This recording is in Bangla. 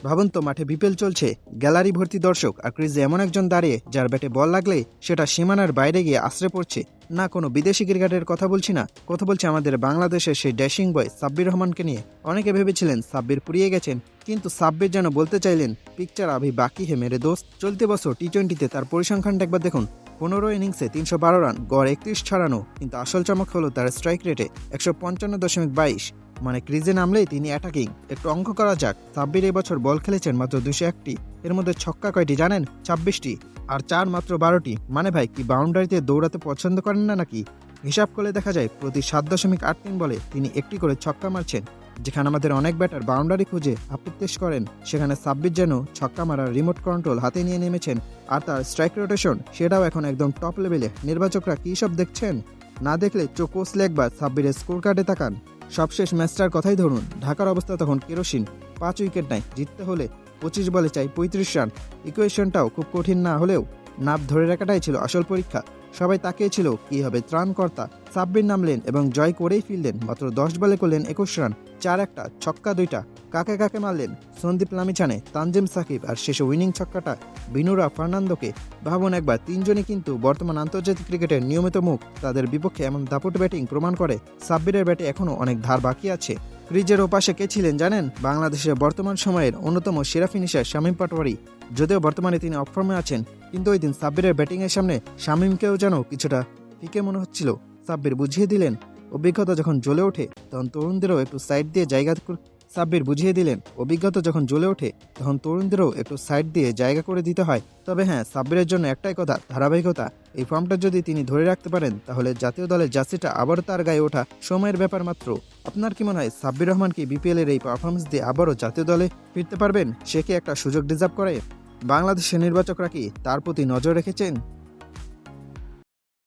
ভাবুন তো, মাঠে বিপিএল চলছে, গ্যালারি ভর্তি দর্শক, আর ক্রিজে এমন একজন দাঁড়িয়ে যার ব্যাটে বল লাগলে সেটা সীমানার বাইরে গিয়ে আশ্রে পড়ছে। না কোনো বিদেশি ক্রিকেটের কথা বলছি না, কথা বলছি আমাদের বাংলাদেশের সেই ড্যাশিং বয় সাব্বির রহমানকে নিয়ে। অনেকে ভেবেছিলেন সাব্বির পুড়িয়ে গেছেন, কিন্তু সাব্বির যেন বলতে চাইলেন পিকচার আভি বাকি হে মেরে দোস্ত। চলতি বছর টি-20-তে তার পরিসংখ্যানটা একবার দেখুন। 15 ইনিংসে 312 রান, গড় 31 ছড়ানো, কিন্তু আসল চমক হলো তার স্ট্রাইক রেটে 155.22। মানে ক্রিজে নামলেই তিনি অ্যাটাকিং। একটু অঙ্ক করা যাক, সাব্বির এবছর বল খেলেছেন মাত্র 201টি, এর মধ্যে ছক্কা কয়টি জানেন? 26টি, আর চার মাত্র 12টি। মানে ভাই কি বাউন্ডারিতে দৌড়াতে পছন্দ করেন না নাকি? হিসাব করলে দেখা যায় প্রতি 7.83 বলে তিনি একটি করে ছক্কা মারছেন। যেখানে আমাদের অনেক ব্যাটার বাউন্ডারি খুঁজে আপত্তিশ করেন, সেখানে সাব্বির যেন ছক্কা মারার রিমোট কন্ট্রোল হাতে নিয়ে নেমেছেন। আর তার স্ট্রাইক রোটেশন সেটাও এখন একদম টপ লেভেলে। নির্বাচকরা কী সব দেখছেন, না দেখলে চোখ কষলে একবার সাব্বিরের স্কোর কার্ডে তাকান। সবশেষ ম্যাচটার কথাই ধরুন, ঢাকার অবস্থা তখন কেরোসিন, 5 উইকেট নাই, জিততে হলে 25 বলে চাই 35 রান। ইকুয়েশনটাও খুব কঠিন না হলেও নাপ ধরে রাখাটাই ছিল আসল পরীক্ষা। সবাই তাকিয়েছিল কি হবে ত্রাণকর্তা। সাব্বির নামলেন এবং জয় করেই ফিরলেন। মাত্র 10 বলে করলেন 21 রান, 4 একটা, ছক্কা 2টা। কাকে কাকে মারলেন? সন্দীপ লামিছানে, তানজিম সাকিব, আর শেষে উইনিং ছক্কাটা বিনুরা ফার্নান্দোকে। ভাবুন একবার, তিনজনই কিন্তু বর্তমান আন্তর্জাতিক ক্রিকেটের নিয়মিত মুখ। তাদের বিপক্ষে এমন দাপুট ব্যাটিং প্রমাণ করে সাব্বিরের ব্যাটে এখনও অনেক ধার বাকি আছে। ক্রিজের ওপাশে কে ছিলেন জানেন? বাংলাদেশের বর্তমান সময়ের অন্যতম সেরা ফিনিশার শামীম পাটোয়ারি। যদিও বর্তমানে তিনি অফ ফর্মে আছেন, কিন্তু ওই দিন সাব্বিরের ব্যাটিংয়ের সামনে শামীমকেও যেন কিছুটা ফিকে মনে হচ্ছিল। সাব্বির বুঝিয়ে দিলেন অভিজ্ঞতা যখন জ্বলে ওঠে তখন তরুণদেরও একটু সাইড দিয়ে জায়গা সাব্বির বুঝিয়ে দিলেন অভিজ্ঞতা যখন জ্বলে ওঠে তখন তরুণদেরও একটু সাইড দিয়ে জায়গা করে দিতে হয়। তবে হ্যাঁ, সাব্বিরের জন্য একটাই কথা, ধারাবাহিকতা। এই ফর্মটা যদি তিনি ধরে রাখতে পারেন তাহলে জাতীয় দলের জার্সিটা আবারও তার গায়ে ওঠা সময়ের ব্যাপার মাত্র। আপনার কি মনে হয় সাব্বির রহমান কি বিপিএল এর এই পারফরমেন্স দিয়ে আবারও জাতীয় দলে ফিরতে পারবেন? সে কি একটা সুযোগ ডিজার্ভ করে? বাংলাদেশের নির্বাচকরা কি তার প্রতি নজর রেখেছেন?